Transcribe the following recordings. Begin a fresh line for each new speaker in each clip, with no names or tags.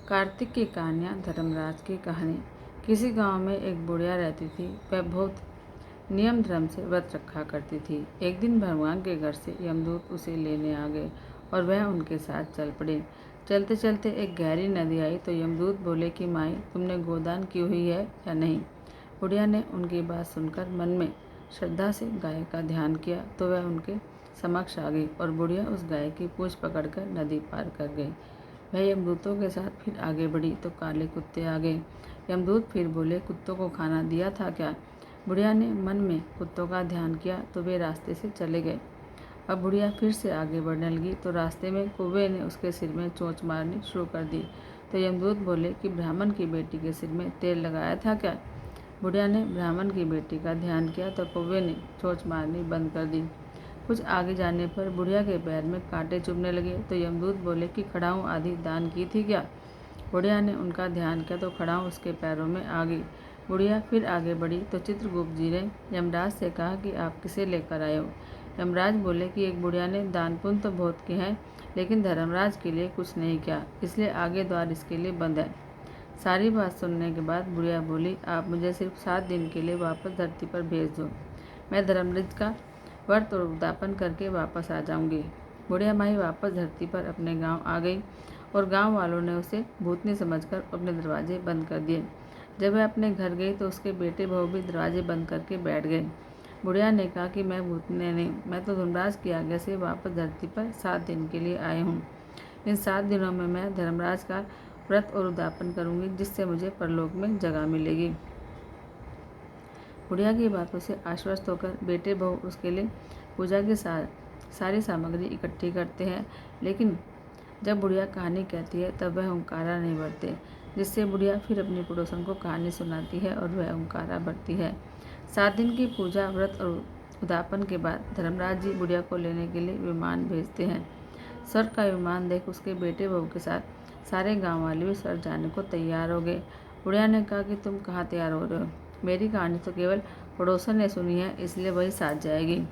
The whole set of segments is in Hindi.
कार्तिक की कहानियाँ। धर्मराज की कहानी। किसी गांव में एक बुढ़िया रहती थी। वह बहुत नियम धर्म से व्रत रखा करती थी। एक दिन भगवान के घर से यमदूत उसे लेने आ गए और वह उनके साथ चल पड़े। चलते चलते एक गहरी नदी आई तो यमदूत बोले कि माई, तुमने गोदान की हुई है या नहीं। बुढ़िया ने उनकी बात सुनकर मन में श्रद्धा से गाय का ध्यान किया तो वह उनके समक्ष आ गई और बुढ़िया उस गाय की पूंछ पकड़कर नदी पार कर गई। वह यमदूतों के साथ फिर आगे बढ़ी तो काले कुत्ते आ गए। यमदूत फिर बोले, कुत्तों को खाना दिया था क्या। बुढ़िया ने मन में कुत्तों का ध्यान किया तो वे रास्ते से चले गए। अब बुढ़िया फिर से आगे बढ़ने लगी तो रास्ते में कौवे ने उसके सिर में चोंच मारनी शुरू कर दी। तो यमदूत बोले कि ब्राह्मण की बेटी के सिर में तेल लगाया था क्या। बुढ़िया ने ब्राह्मण की बेटी का ध्यान किया तो कौवे ने चोंच मारनी बंद कर दी। कुछ आगे जाने पर बुढ़िया के पैर में कांटे चुभने लगे तो यमदूत बोले कि खड़ाऊँ आदि दान की थी क्या। बुढ़िया ने उनका ध्यान किया तो खड़ाऊँ उसके पैरों में आ गई। बुढ़िया फिर आगे बढ़ी तो चित्रगुप्त जी ने यमराज से कहा कि आप किसे लेकर आए हो। यमराज बोले कि एक बुढ़िया ने दान पुण्य तो बहुत किए हैं लेकिन धर्मराज के लिए कुछ नहीं किया, इसलिए आगे द्वार इसके लिए बंद है। सारी बात सुनने के बाद बुढ़िया बोली, आप मुझे सिर्फ 7 दिन के लिए वापस धरती पर भेज दो, मैं धर्मराज का व्रत और उद्यापन करके वापस आ जाऊंगी। बुढ़िया माई वापस धरती पर अपने गांव आ गई और गांव वालों ने उसे भूतनी समझकर अपने दरवाजे बंद कर दिए। जब वह अपने घर गई तो उसके बेटे बहू भी दरवाजे बंद करके बैठ गए। बुढ़िया ने कहा कि मैं भूतनी नहीं, मैं तो धर्मराज की आज्ञा से वापस धरती पर 7 दिन के लिए आए हूँ। इन 7 दिनों में मैं धर्मराज का व्रत और उद्यापन करूँगी जिससे मुझे परलोक में जगह मिलेगी। बुढ़िया की बातों से आश्वस्त होकर बेटे बहू उसके लिए पूजा की सारी सामग्री इकट्ठी करते हैं, लेकिन जब बुढ़िया कहानी कहती है तब वह हुंकारा नहीं भरते, जिससे बुढ़िया फिर अपनी पड़ोसन को कहानी सुनाती है और वह हुंकारा भरती है। 7 दिन की पूजा व्रत और उद्यापन के बाद धर्मराज जी बुढ़िया को लेने के लिए विमान भेजते हैं। स्वर्ग का विमान देख उसके बेटे बहू के साथ सारे गाँव वाले भी स्वर्ग जाने को तैयार हो गए। बुढ़िया ने कहा कि तुम कहाँ तैयार हो रहे हो, मेरी कहानी तो केवल पड़ोसन ने सुनी है, इसलिए वही साथ जाएगी।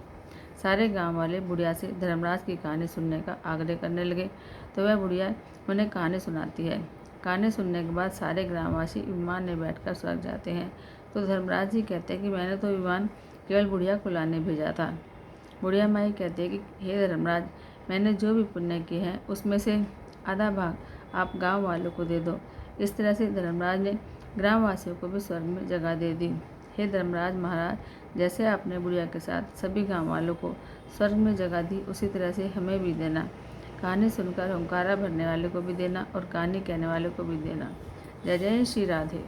सारे गांव वाले बुढ़िया से धर्मराज की कहानी सुनने का आग्रह करने लगे तो वह बुढ़िया उन्हें कहानी सुनाती है। कहानी सुनने के बाद सारे ग्रामवासी विमान में बैठकर स्वर्ग जाते हैं तो धर्मराज जी कहते हैं कि मैंने तो विमान केवल बुढ़िया को लाने भेजा था। बुढ़िया माई कहती है कि हे धर्मराज, मैंने जो भी पुण्य किए हैं उसमें से आधा भाग आप गाँव वालों को दे दो। इस तरह से धर्मराज ने ग्रामवासियों को भी स्वर्ग में जगह दे दी। हे धर्मराज महाराज, जैसे आपने बुढ़िया के साथ सभी गांव वालों को स्वर्ग में जगह दी उसी तरह से हमें भी देना। कहानी सुनकर हुंकारा भरने वाले को भी देना और कहानी कहने वाले को भी देना। जय जय श्री राधे।